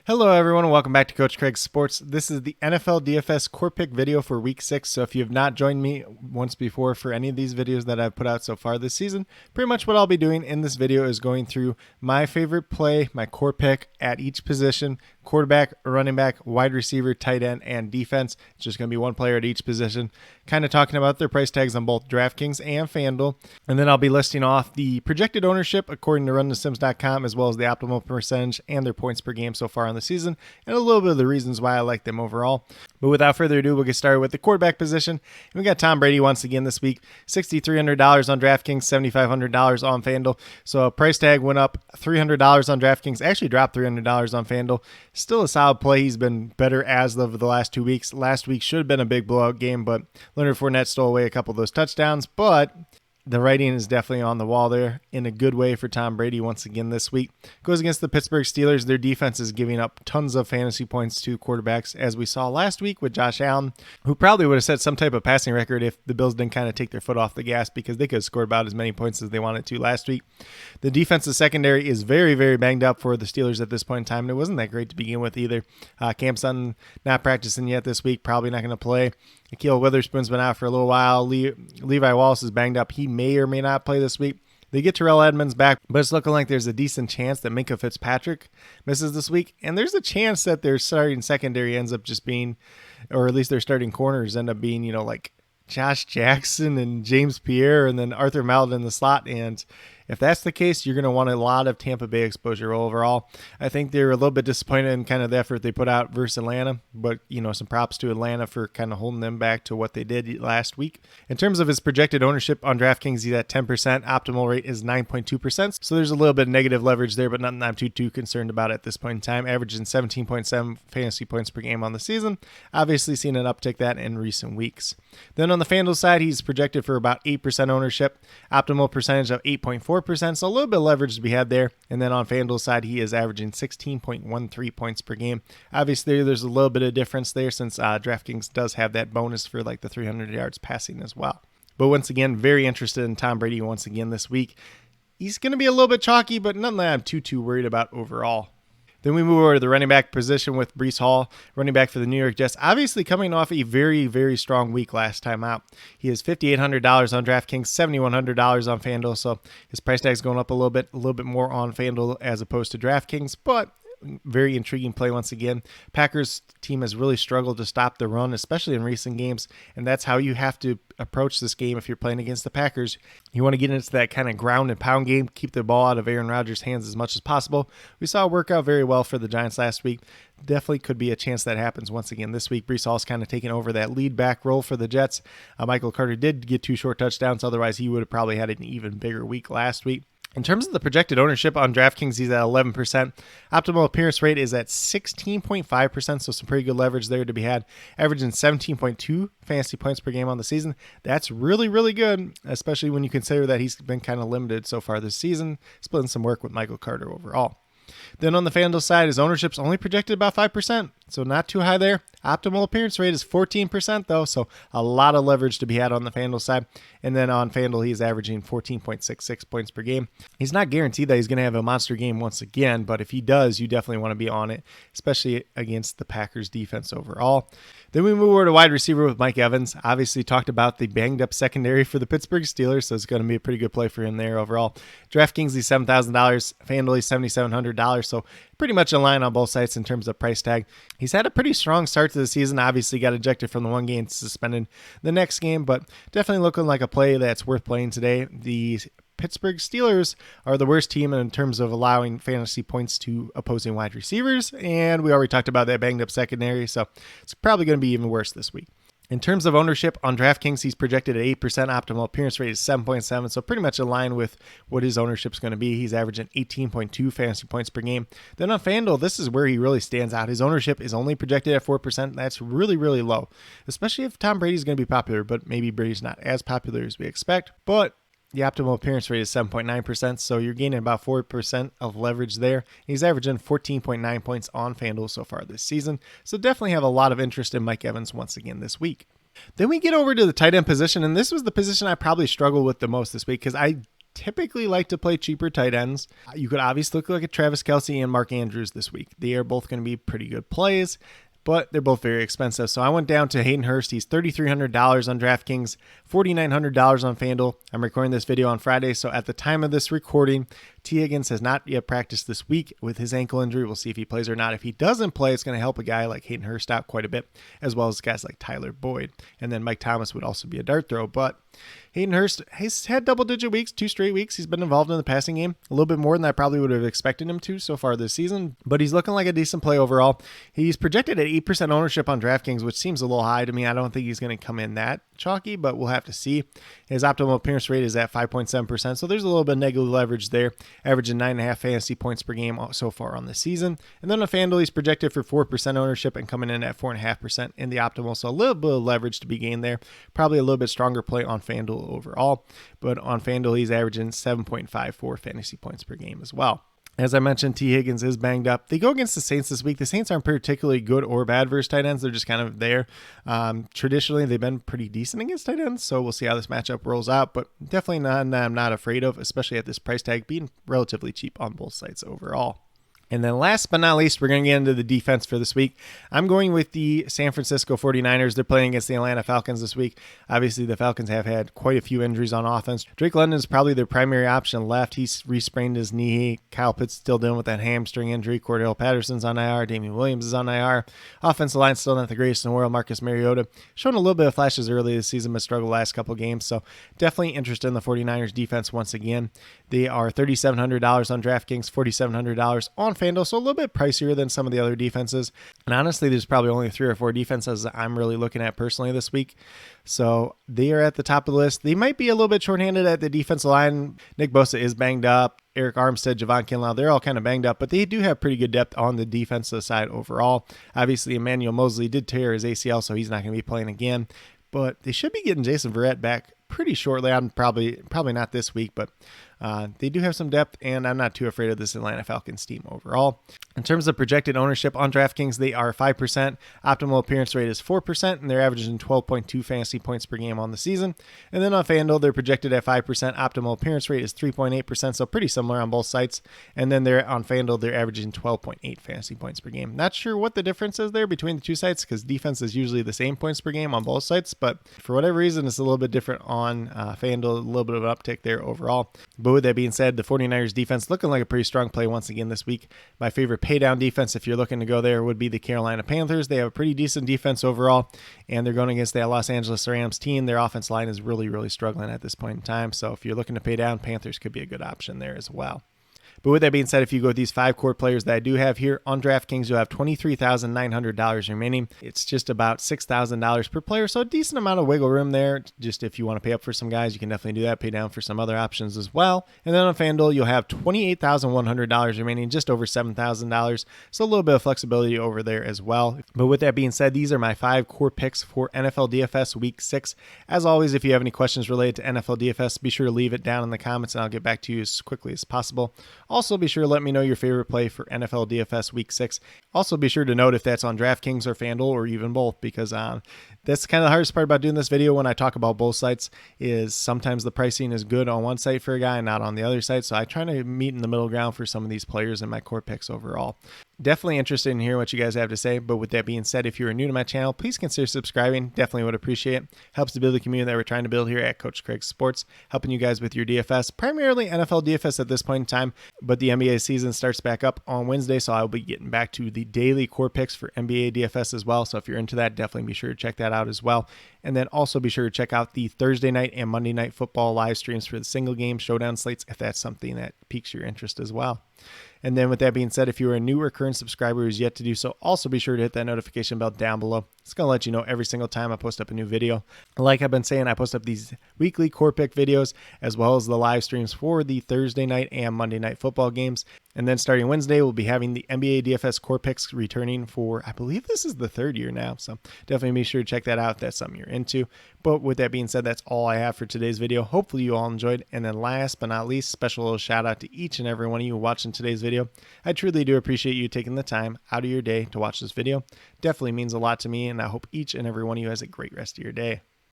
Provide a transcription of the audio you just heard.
Hello everyone and welcome back to Coach Craig's Sports. This is the NFL DFS core pick video for week 6. So if you have not joined me once before for any of these videos that I've put out so far this season, pretty much what I'll be doing in this video is going through my favorite play, my core pick at each position, quarterback, running back, wide receiver, tight end, and defense. It's just going to be one player at each position, kind of talking about their price tags on both DraftKings and FanDuel. And then I'll be listing off the projected ownership according to runthesims.com, as well as the optimal percentage and their points per game so far on the season, and a little bit of the reasons why I like them overall. But without further ado, we'll get started with the quarterback position. And we got Tom Brady once again this week, $6,300 on DraftKings, $7,500 on FanDuel. So price tag went up $300 on DraftKings, actually dropped $300 on FanDuel. Still a solid play. He's been better as of the last 2 weeks. Last week should have been a big blowout game, but Leonard Fournette stole away a couple of those touchdowns, but the writing is definitely on the wall there in a good way for Tom Brady once again this week. Goes against the Pittsburgh Steelers. Their defense is giving up tons of fantasy points to quarterbacks, as we saw last week with Josh Allen, who probably would have set some type of passing record if the Bills didn't kind of take their foot off the gas, because they could have scored about as many points as they wanted to last week. The defensive secondary is very, very banged up for the Steelers at this point in time, and it wasn't that great to begin with either. Cam Sutton not practicing yet this week, probably not going to play. Akil Witherspoon's been out for a little while. Levi Wallace is banged up. He may or may not play this week. They get Terrell Edmonds back, but it's looking like there's a decent chance that Minkah Fitzpatrick misses this week. And there's a chance that their starting secondary ends up just being, or at least their starting corners end up being, like Josh Jackson and James Pierre and then Arthur Mallett in the slot. And if that's the case, you're going to want a lot of Tampa Bay exposure overall. I think they're a little bit disappointed in kind of the effort they put out versus Atlanta, but some props to Atlanta for kind of holding them back to what they did last week. In terms of his projected ownership on DraftKings, he's at 10%. Optimal rate is 9.2%. So there's a little bit of negative leverage there, but nothing I'm too concerned about at this point in time. Averaging 17.7 fantasy points per game on the season. Obviously seen an uptick that in recent weeks. Then on the FanDuel side, he's projected for about 8% ownership. Optimal percentage of 8.4%. So a little bit of leverage to be had there. And then on FanDuel's side, he is averaging 16.13 points per game. Obviously, there's a little bit of difference there since DraftKings does have that bonus for like the 300 yards passing as well. But once again, very interested in Tom Brady once again this week. He's going to be a little bit chalky, but nothing that I'm too worried about overall. Then we move over to the running back position with Breece Hall, running back for the New York Jets, obviously coming off a very, very strong week last time out. He is $5,800 on DraftKings, $7,100 on FanDuel, so his price tag is going up a little bit more on FanDuel as opposed to DraftKings, but very intriguing play once again. Packers team has really struggled to stop the run, especially in recent games, and that's how you have to approach this game if you're playing against the Packers. You want to get into that kind of ground and pound game, keep the ball out of Aaron Rodgers' hands as much as possible. We saw it work out very well for the Giants last week. Definitely could be a chance that happens once again this week. Breece Hall's kind of taking over that lead back role for the Jets. Michael Carter did get 2 short touchdowns. Otherwise, he would have probably had an even bigger week last week. In terms of the projected ownership on DraftKings, he's at 11%. Optimal appearance rate is at 16.5%, so some pretty good leverage there to be had. Averaging 17.2 fantasy points per game on the season. That's really, really good, especially when you consider that he's been kind of limited so far this season, splitting some work with Michael Carter overall. Then on the FanDuel side, his ownership's only projected about 5%, so not too high there. Optimal appearance rate is 14% though, so a lot of leverage to be had on the FanDuel side. And then on FanDuel, he's averaging 14.66 points per game. He's not guaranteed that he's going to have a monster game once again, but if he does, you definitely want to be on it, especially against the Packers defense overall. Then we move over to wide receiver with Mike Evans. Obviously talked about the banged up secondary for the Pittsburgh Steelers, so it's going to be a pretty good play for him there overall. DraftKings, he's $7,000. FanDuel, he's $7,700, so pretty much in line on both sides in terms of price tag. He's had a pretty strong start to the season. Obviously got ejected from the one game, suspended the next game, but definitely looking like a play that's worth playing today. The Pittsburgh Steelers are the worst team in terms of allowing fantasy points to opposing wide receivers, and we already talked about that banged up secondary, so it's probably going to be even worse this week. In terms of ownership on DraftKings, he's projected at 8%. Optimal appearance rate is 7.7, so pretty much in line with what his ownership is going to be. He's averaging 18.2 fantasy points per game. Then on FanDuel, this is where he really stands out. His ownership is only projected at 4%. That's really, really low, especially if Tom Brady's going to be popular, but maybe Brady's not as popular as we expect. But the optimal appearance rate is 7.9%, so you're gaining about 4% of leverage there. He's averaging 14.9 points on FanDuel so far this season, so definitely have a lot of interest in Mike Evans once again this week. Then we get over to the tight end position, and this was the position I probably struggled with the most this week because I typically like to play cheaper tight ends. You could obviously look at Travis Kelce and Mark Andrews this week. They are both going to be pretty good plays, but they're both very expensive. So I went down to Hayden Hurst. He's $3,300 on DraftKings, $4,900 on FanDuel. I'm recording this video on Friday, so at the time of this recording, T. Higgins has not yet practiced this week with his ankle injury. We'll see if he plays or not. If he doesn't play, it's going to help a guy like Hayden Hurst out quite a bit, as well as guys like Tyler Boyd. And then Mike Thomas would also be a dart throw. But Hayden Hurst has had double-digit weeks, 2 straight weeks. He's been involved in the passing game a little bit more than I probably would have expected him to so far this season. But he's looking like a decent play overall. He's projected at 8% ownership on DraftKings, which seems a little high to me. I don't think he's going to come in that chalky, but we'll have to see. His optimal appearance rate is at 5.7%, so there's a little bit of negative leverage there, averaging 9.5 fantasy points per game so far on the season. And then on FanDuel, he's projected for 4% ownership and coming in at 4.5% in the optimal, so a little bit of leverage to be gained there. Probably a little bit stronger play on FanDuel overall, but on FanDuel, he's averaging 7.54 fantasy points per game as well. As I mentioned, T. Higgins is banged up. They go against the Saints this week. The Saints aren't particularly good or bad versus tight ends. They're just kind of there. Traditionally, they've been pretty decent against tight ends, so we'll see how this matchup rolls out, but definitely none I'm not afraid of, especially at this price tag, being relatively cheap on both sides overall. And then last but not least, we're going to get into the defense for this week. I'm going with the San Francisco 49ers. They're playing against the Atlanta Falcons this week. Obviously, the Falcons have had quite a few injuries on offense. Drake London is probably their primary option left. He's re-sprained his knee. Kyle Pitts still dealing with that hamstring injury. Cordell Patterson's on IR. Damian Williams is on IR. Offensive line still not the greatest in the world. Marcus Mariota shown a little bit of flashes early this season, but struggled last couple games. So definitely interested in the 49ers defense once again. They are $3,700 on DraftKings, $4,700 on FanDuel, so a little bit pricier than some of the other defenses. And honestly, there's probably only 3 or 4 defenses I'm really looking at personally this week. So they are at the top of the list. They might be a little bit shorthanded at the defensive line. Nick Bosa is banged up. Eric Armstead, Javon Kinlaw, they're all kind of banged up, but they do have pretty good depth on the defensive side overall. Obviously, Emmanuel Mosley did tear his ACL, so he's not going to be playing again. But they should be getting Jason Verrett back pretty shortly. I'm probably not this week, but they do have some depth, and I'm not too afraid of this Atlanta Falcons team overall. In terms of projected ownership on DraftKings, they are 5%. Optimal appearance rate is 4%, and they're averaging 12.2 fantasy points per game on the season. And then on FanDuel, they're projected at 5%. Optimal appearance rate is 3.8%, so pretty similar on both sites. And then they're on FanDuel, they're averaging 12.8 fantasy points per game. Not sure what the difference is there between the two sites, because defense is usually the same points per game on both sites, but for whatever reason, it's a little bit different on FanDuel, a little bit of an uptick there overall. But with that being said, the 49ers defense looking like a pretty strong play once again this week. My favorite paydown defense, if you're looking to go there, would be the Carolina Panthers. They have a pretty decent defense overall, and they're going against that Los Angeles Rams team. Their offense line is really, really struggling at this point in time. So if you're looking to pay down, Panthers could be a good option there as well. But with that being said, if you go with these 5 core players that I do have here on DraftKings, you'll have $23,900 remaining. It's just about $6,000 per player, so a decent amount of wiggle room there. Just if you want to pay up for some guys, you can definitely do that. Pay down for some other options as well. And then on FanDuel, you'll have $28,100 remaining, just over $7,000. So a little bit of flexibility over there as well. But with that being said, these are my 5 core picks for NFL DFS Week 6. As always, if you have any questions related to NFL DFS, be sure to leave it down in the comments, and I'll get back to you as quickly as possible. Also, be sure to let me know your favorite play for NFL DFS Week 6. Also, be sure to note if that's on DraftKings or FanDuel or even both, because that's kind of the hardest part about doing this video when I talk about both sites is sometimes the pricing is good on one site for a guy and not on the other site. So I try to meet in the middle ground for some of these players in my core picks overall. Definitely interested in hearing what you guys have to say. But with that being said, if you're new to my channel, please consider subscribing. Definitely would appreciate it. Helps to build the community that we're trying to build here at Coach Craig Sports, helping you guys with your DFS, primarily NFL DFS at this point in time. But the NBA season starts back up on Wednesday, so I'll be getting back to the daily core picks for NBA DFS as well. So if you're into that, definitely be sure to check that out as well. And then also be sure to check out the Thursday night and Monday night football live streams for the single game showdown slates if that's something that piques your interest as well. And then with that being said, if you are a new or current subscriber who's yet to do so, also be sure to hit that notification bell down below. It's going to let you know every single time I post up a new video. Like I've been saying, I post up these weekly core pick videos as well as the live streams for the Thursday night and Monday night football games. And then starting Wednesday, we'll be having the NBA DFS core picks returning for, I believe this is the 3rd year now. So definitely be sure to check that out if that's something you're into. But with that being said, that's all I have for today's video. Hopefully you all enjoyed. And then last but not least, special little shout out to each and every one of you watching today's video. I truly do appreciate you taking the time out of your day to watch this video. Definitely means a lot to me, and I hope each and every one of you has a great rest of your day.